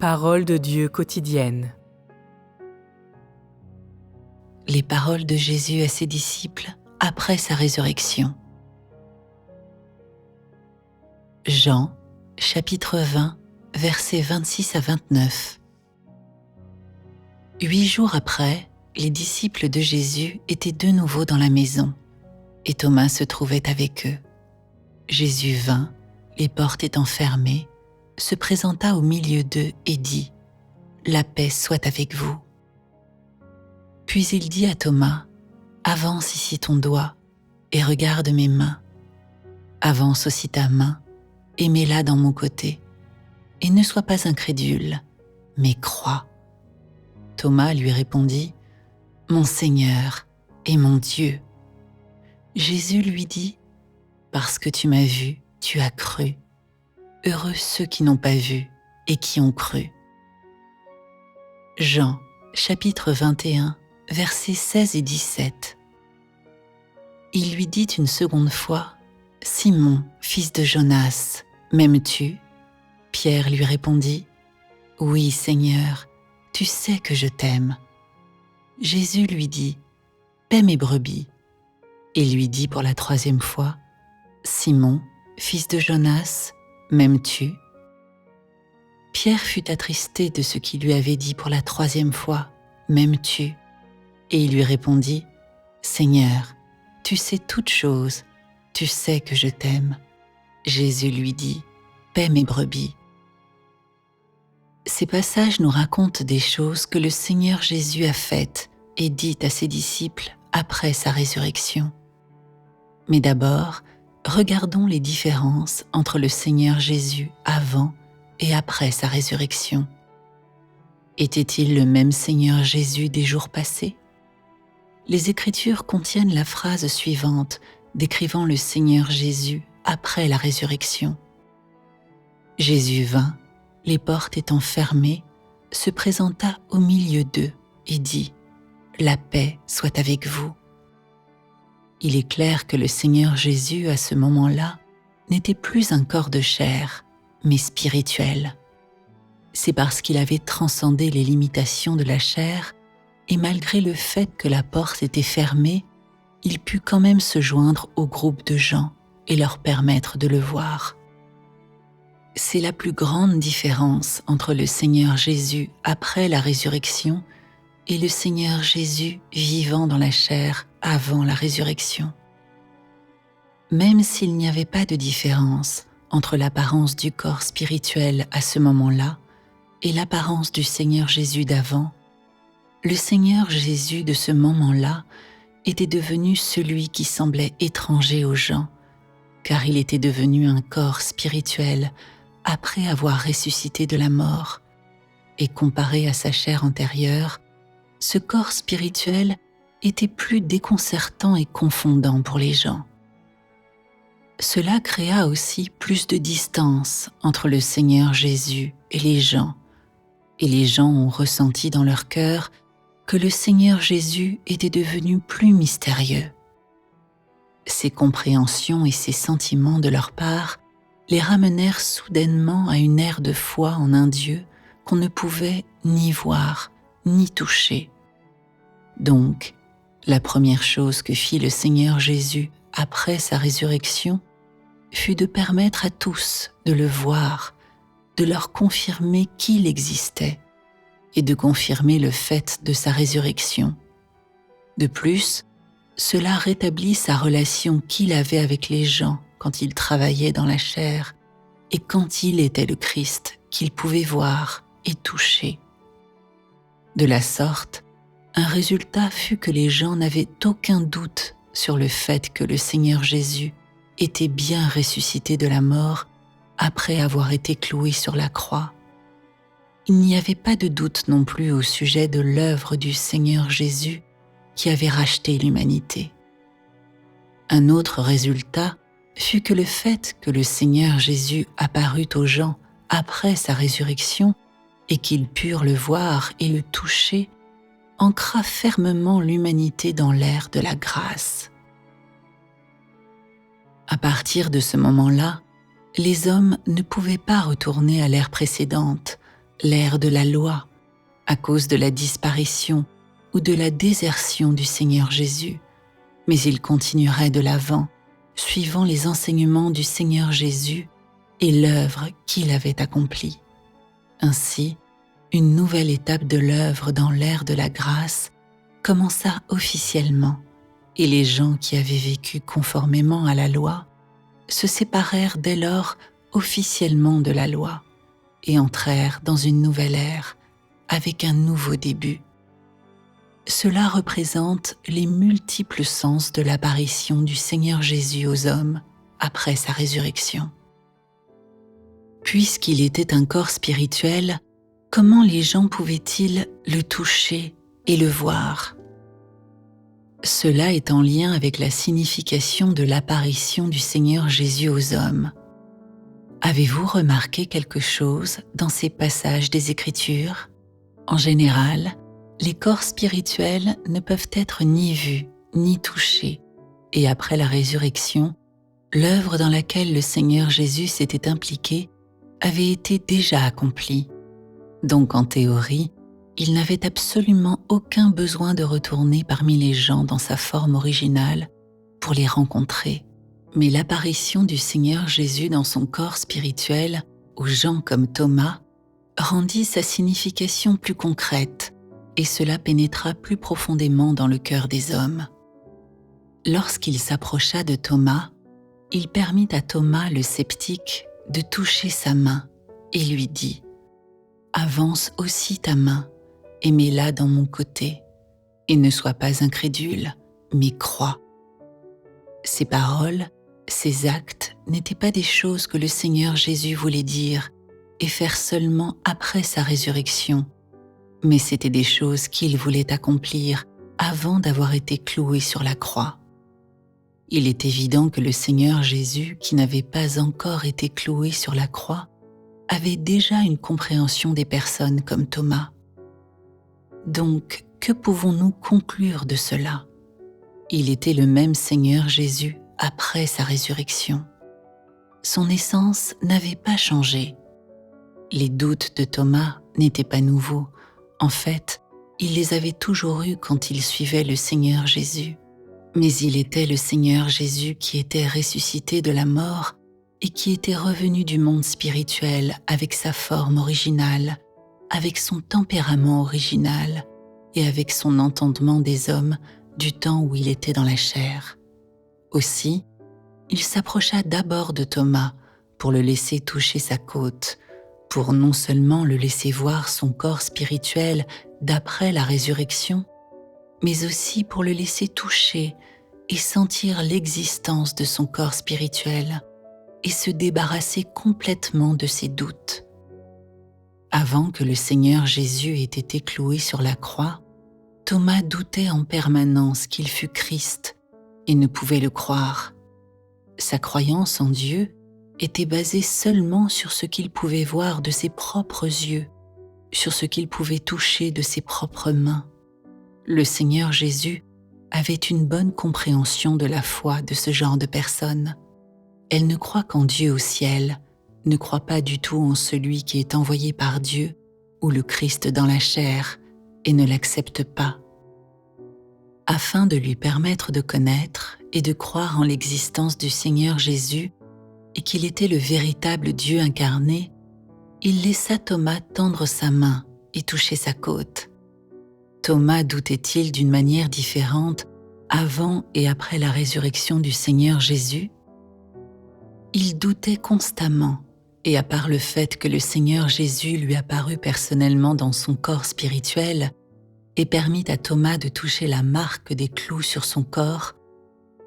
Parole de Dieu quotidienne. Les paroles de Jésus à ses disciples après sa résurrection. Jean, chapitre 20, versets 26 à 29. 8 jours après, les disciples de Jésus étaient de nouveau dans la maison, et Thomas se trouvait avec eux. Jésus vint, les portes étant fermées, se présenta au milieu d'eux et dit : « La paix soit avec vous. » Puis il dit à Thomas : « Avance ici ton doigt et regarde mes mains. Avance aussi ta main et mets-la dans mon côté. Et ne sois pas incrédule, mais crois. » Thomas lui répondit : « Mon Seigneur et mon Dieu. » Jésus lui dit : « Parce que tu m'as vu, tu as cru. Heureux ceux qui n'ont pas vu et qui ont cru. » Jean, chapitre 21, versets 16 et 17. Il lui dit une seconde fois : « Simon, fils de Jonas, m'aimes-tu » Pierre lui répondit : « Oui, Seigneur, tu sais que je t'aime. » Jésus lui dit : « Paie mes brebis. » Et lui dit pour la troisième fois : « Simon, fils de Jonas, m'aimes-tu » Pierre fut attristé de ce qu'il lui avait dit pour la troisième fois : « M'aimes-tu » Et il lui répondit : « Seigneur, tu sais toutes choses, tu sais que je t'aime. » Jésus lui dit : « Paie mes brebis. » Ces passages nous racontent des choses que le Seigneur Jésus a faites et dites à ses disciples après sa résurrection. Mais d'abord, regardons les différences entre le Seigneur Jésus avant et après sa résurrection. Était-il le même Seigneur Jésus des jours passés ? Les Écritures contiennent la phrase suivante décrivant le Seigneur Jésus après la résurrection. Jésus vint, les portes étant fermées, se présenta au milieu d'eux et dit : « La paix soit avec vous. » Il est clair que le Seigneur Jésus, à ce moment-là, n'était plus un corps de chair, mais spirituel. C'est parce qu'il avait transcendé les limitations de la chair, et malgré le fait que la porte était fermée, il put quand même se joindre au groupe de gens et leur permettre de le voir. C'est la plus grande différence entre le Seigneur Jésus après la résurrection et le Seigneur Jésus vivant dans la chair avant la résurrection. Même s'il n'y avait pas de différence entre l'apparence du corps spirituel à ce moment-là et l'apparence du Seigneur Jésus d'avant, le Seigneur Jésus de ce moment-là était devenu celui qui semblait étranger aux gens, car il était devenu un corps spirituel après avoir ressuscité de la mort, et comparé à sa chair antérieure, ce corps spirituel était plus déconcertant et confondant pour les gens. Cela créa aussi plus de distance entre le Seigneur Jésus et les gens ont ressenti dans leur cœur que le Seigneur Jésus était devenu plus mystérieux. Ces compréhensions et ces sentiments de leur part les ramenèrent soudainement à une ère de foi en un Dieu qu'on ne pouvait ni voir ni toucher. Donc, la première chose que fit le Seigneur Jésus après sa résurrection fut de permettre à tous de le voir, de leur confirmer qu'il existait et de confirmer le fait de sa résurrection. De plus, cela rétablit sa relation qu'il avait avec les gens quand il travaillait dans la chair et quand il était le Christ qu'il pouvait voir et toucher. De la sorte, un résultat fut que les gens n'avaient aucun doute sur le fait que le Seigneur Jésus était bien ressuscité de la mort après avoir été cloué sur la croix. Il n'y avait pas de doute non plus au sujet de l'œuvre du Seigneur Jésus qui avait racheté l'humanité. Un autre résultat fut que le fait que le Seigneur Jésus apparut aux gens après sa résurrection et qu'ils purent le voir et le toucher ancra fermement l'humanité dans l'ère de la grâce. À partir de ce moment-là, les hommes ne pouvaient pas retourner à l'ère précédente, l'ère de la loi, à cause de la disparition ou de la désertion du Seigneur Jésus, mais il continuerait de l'avant, suivant les enseignements du Seigneur Jésus et l'œuvre qu'il avait accomplie. Ainsi, une nouvelle étape de l'œuvre dans l'ère de la grâce commença officiellement, et les gens qui avaient vécu conformément à la loi se séparèrent dès lors officiellement de la loi et entrèrent dans une nouvelle ère avec un nouveau début. Cela représente les multiples sens de l'apparition du Seigneur Jésus aux hommes après sa résurrection. Puisqu'il était un corps spirituel, comment les gens pouvaient-ils le toucher et le voir ? Cela est en lien avec la signification de l'apparition du Seigneur Jésus aux hommes. Avez-vous remarqué quelque chose dans ces passages des Écritures ? En général, les corps spirituels ne peuvent être ni vus ni touchés, et après la résurrection, l'œuvre dans laquelle le Seigneur Jésus s'était impliqué avait été déjà accomplie. Donc en théorie, il n'avait absolument aucun besoin de retourner parmi les gens dans sa forme originale pour les rencontrer. Mais l'apparition du Seigneur Jésus dans son corps spirituel aux gens comme Thomas rendit sa signification plus concrète et cela pénétra plus profondément dans le cœur des hommes. Lorsqu'il s'approcha de Thomas, il permit à Thomas le sceptique de toucher sa main et lui dit « Avance aussi ta main et mets-la dans mon côté, et ne sois pas incrédule, mais crois. » Ces paroles, ces actes n'étaient pas des choses que le Seigneur Jésus voulait dire et faire seulement après sa résurrection, mais c'étaient des choses qu'il voulait accomplir avant d'avoir été cloué sur la croix. Il est évident que le Seigneur Jésus, qui n'avait pas encore été cloué sur la croix, avait déjà une compréhension des personnes comme Thomas. Donc, que pouvons-nous conclure de cela ? Il était le même Seigneur Jésus après sa résurrection. Son essence n'avait pas changé. Les doutes de Thomas n'étaient pas nouveaux. En fait, il les avait toujours eus quand il suivait le Seigneur Jésus. Mais il était le Seigneur Jésus qui était ressuscité de la mort et qui était revenu du monde spirituel avec sa forme originale, avec son tempérament original et avec son entendement des hommes du temps où il était dans la chair. Aussi, il s'approcha d'abord de Thomas pour le laisser toucher sa côte, pour non seulement le laisser voir son corps spirituel d'après la résurrection, mais aussi pour le laisser toucher et sentir l'existence de son corps spirituel et se débarrasser complètement de ses doutes. Avant que le Seigneur Jésus ait été cloué sur la croix, Thomas doutait en permanence qu'il fût Christ et ne pouvait le croire. Sa croyance en Dieu était basée seulement sur ce qu'il pouvait voir de ses propres yeux, sur ce qu'il pouvait toucher de ses propres mains. Le Seigneur Jésus avait une bonne compréhension de la foi de ce genre de personnes. Elle ne croit qu'en Dieu au ciel, ne croit pas du tout en celui qui est envoyé par Dieu ou le Christ dans la chair et ne l'accepte pas. Afin de lui permettre de connaître et de croire en l'existence du Seigneur Jésus et qu'il était le véritable Dieu incarné, il laissa Thomas tendre sa main et toucher sa côte. Thomas doutait-il d'une manière différente avant et après la résurrection du Seigneur Jésus ? Il doutait constamment, et à part le fait que le Seigneur Jésus lui apparut personnellement dans son corps spirituel et permit à Thomas de toucher la marque des clous sur son corps,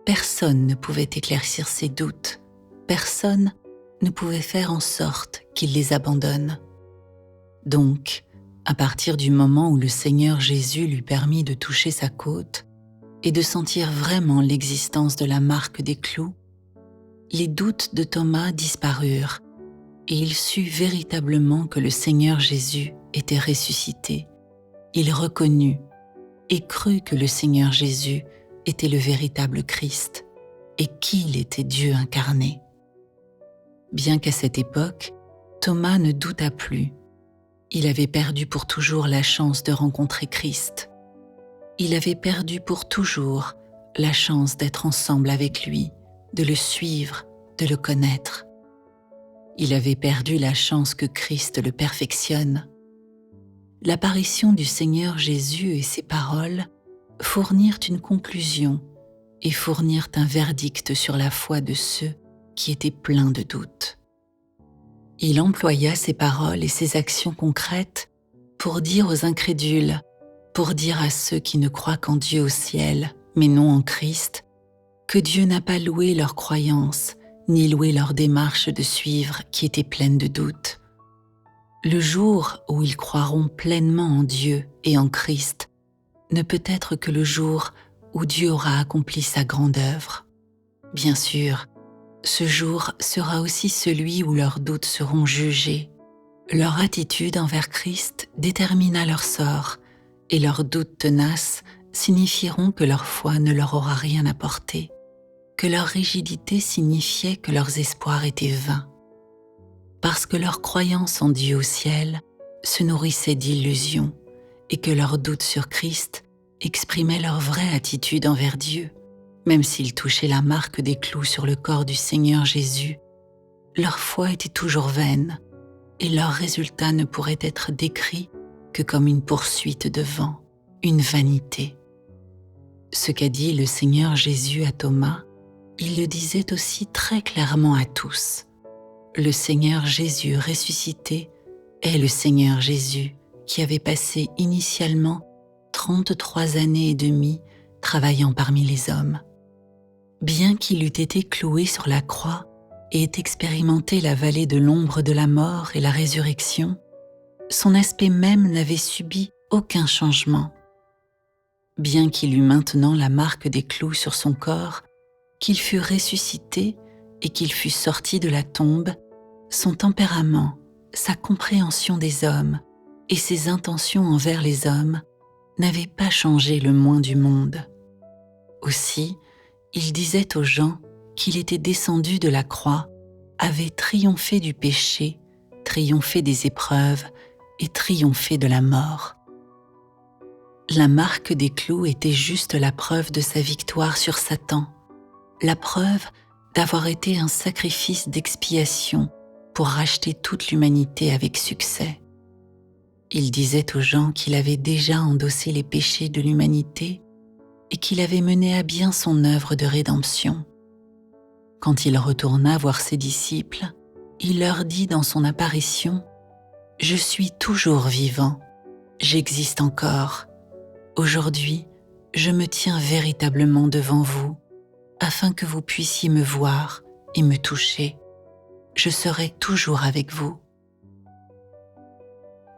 personne ne pouvait éclaircir ses doutes, personne ne pouvait faire en sorte qu'il les abandonne. Donc, à partir du moment où le Seigneur Jésus lui permit de toucher sa côte et de sentir vraiment l'existence de la marque des clous, les doutes de Thomas disparurent et il sut véritablement que le Seigneur Jésus était ressuscité. Il reconnut et crut que le Seigneur Jésus était le véritable Christ et qu'il était Dieu incarné. Bien qu'à cette époque, Thomas ne douta plus. Il avait perdu pour toujours la chance de rencontrer Christ. Il avait perdu pour toujours la chance d'être ensemble avec lui, de le suivre, de le connaître. Il avait perdu la chance que Christ le perfectionne. L'apparition du Seigneur Jésus et ses paroles fournirent une conclusion et fournirent un verdict sur la foi de ceux qui étaient pleins de doutes. Il employa ses paroles et ses actions concrètes pour dire aux incrédules, pour dire à ceux qui ne croient qu'en Dieu au ciel, mais non en Christ, que Dieu n'a pas loué leur croyance, ni loué leur démarche de suivre qui était pleine de doutes. Le jour où ils croiront pleinement en Dieu et en Christ ne peut être que le jour où Dieu aura accompli sa grande œuvre. Bien sûr, ce jour sera aussi celui où leurs doutes seront jugés. Leur attitude envers Christ détermina leur sort, et leurs doutes tenaces signifieront que leur foi ne leur aura rien apporté, que leur rigidité signifiait que leurs espoirs étaient vains. Parce que leur croyance en Dieu au ciel se nourrissait d'illusions et que leurs doutes sur Christ exprimaient leur vraie attitude envers Dieu. Même s'ils touchaient la marque des clous sur le corps du Seigneur Jésus, leur foi était toujours vaine et leur résultat ne pourrait être décrit que comme une poursuite de vent, une vanité. Ce qu'a dit le Seigneur Jésus à Thomas, il le disait aussi très clairement à tous. Le Seigneur Jésus ressuscité est le Seigneur Jésus qui avait passé initialement 33 années et demie travaillant parmi les hommes. Bien qu'il eût été cloué sur la croix et ait expérimenté la vallée de l'ombre de la mort et la résurrection, son aspect même n'avait subi aucun changement. Bien qu'il eût maintenant la marque des clous sur son corps, qu'il fût ressuscité et qu'il fût sorti de la tombe, son tempérament, sa compréhension des hommes et ses intentions envers les hommes n'avaient pas changé le moins du monde. Aussi, il disait aux gens qu'il était descendu de la croix, avait triomphé du péché, triomphé des épreuves et triomphé de la mort. La marque des clous était juste la preuve de sa victoire sur Satan, la preuve d'avoir été un sacrifice d'expiation pour racheter toute l'humanité avec succès. Il disait aux gens qu'il avait déjà endossé les péchés de l'humanité et qu'il avait mené à bien son œuvre de rédemption. Quand il retourna voir ses disciples, il leur dit dans son apparition « Je suis toujours vivant, j'existe encore. Aujourd'hui, je me tiens véritablement devant vous, afin que vous puissiez me voir et me toucher. Je serai toujours avec vous. »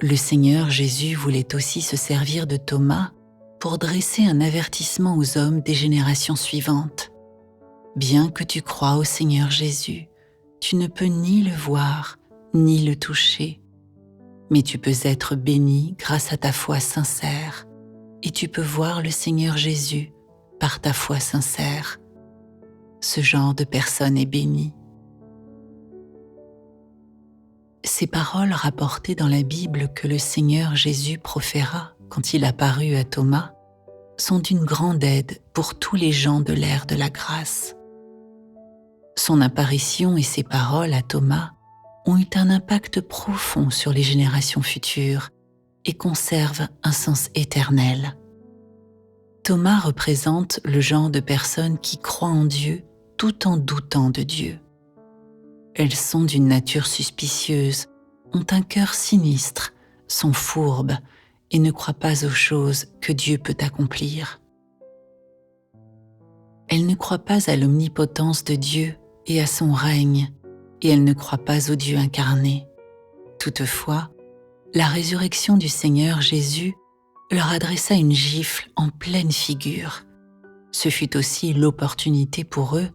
Le Seigneur Jésus voulait aussi se servir de Thomas pour dresser un avertissement aux hommes des générations suivantes. Bien que tu crois au Seigneur Jésus, tu ne peux ni le voir, ni le toucher. Mais tu peux être béni grâce à ta foi sincère, et tu peux voir le Seigneur Jésus par ta foi sincère. Ce genre de personne est béni. Ces paroles rapportées dans la Bible que le Seigneur Jésus proféra quand il apparut à Thomas sont d'une grande aide pour tous les gens de l'ère de la grâce. Son apparition et ses paroles à Thomas ont eu un impact profond sur les générations futures et conservent un sens éternel. Thomas représente le genre de personnes qui croient en Dieu tout en doutant de Dieu. Elles sont d'une nature suspicieuse, ont un cœur sinistre, sont fourbes et ne croient pas aux choses que Dieu peut accomplir. Elles ne croient pas à l'omnipotence de Dieu et à son règne, et elles ne croient pas au Dieu incarné. Toutefois, la résurrection du Seigneur Jésus leur adressa une gifle en pleine figure. Ce fut aussi l'opportunité pour eux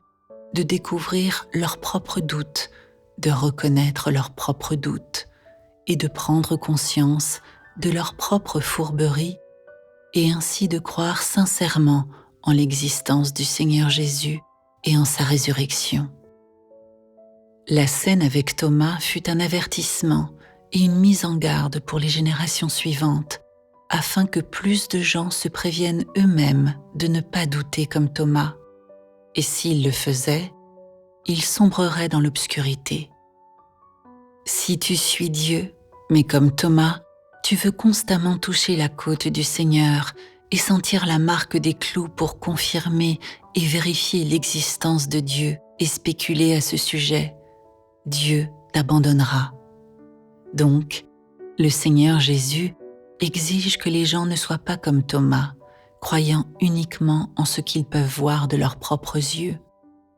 de découvrir leurs propres doutes, de reconnaître leurs propres doutes et de prendre conscience de leur propre fourberie et ainsi de croire sincèrement en l'existence du Seigneur Jésus et en sa résurrection. La scène avec Thomas fut un avertissement et une mise en garde pour les générations suivantes, afin que plus de gens se préviennent eux-mêmes de ne pas douter comme Thomas. Et s'ils le faisaient, ils sombreraient dans l'obscurité. Si tu suis Dieu, mais comme Thomas, tu veux constamment toucher la côte du Seigneur et sentir la marque des clous pour confirmer et vérifier l'existence de Dieu et spéculer à ce sujet, Dieu t'abandonnera. Donc, le Seigneur Jésus exige que les gens ne soient pas comme Thomas, croyant uniquement en ce qu'ils peuvent voir de leurs propres yeux,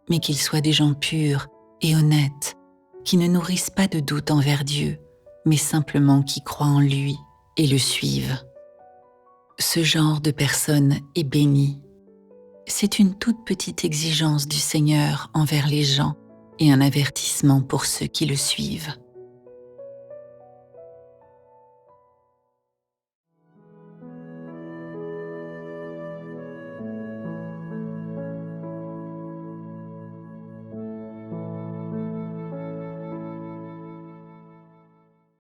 mais qu'ils soient des gens purs et honnêtes, qui ne nourrissent pas de doute envers Dieu, mais simplement qui croient en lui et le suivent. Ce genre de personne est béni. C'est une toute petite exigence du Seigneur envers les gens et un avertissement pour ceux qui le suivent.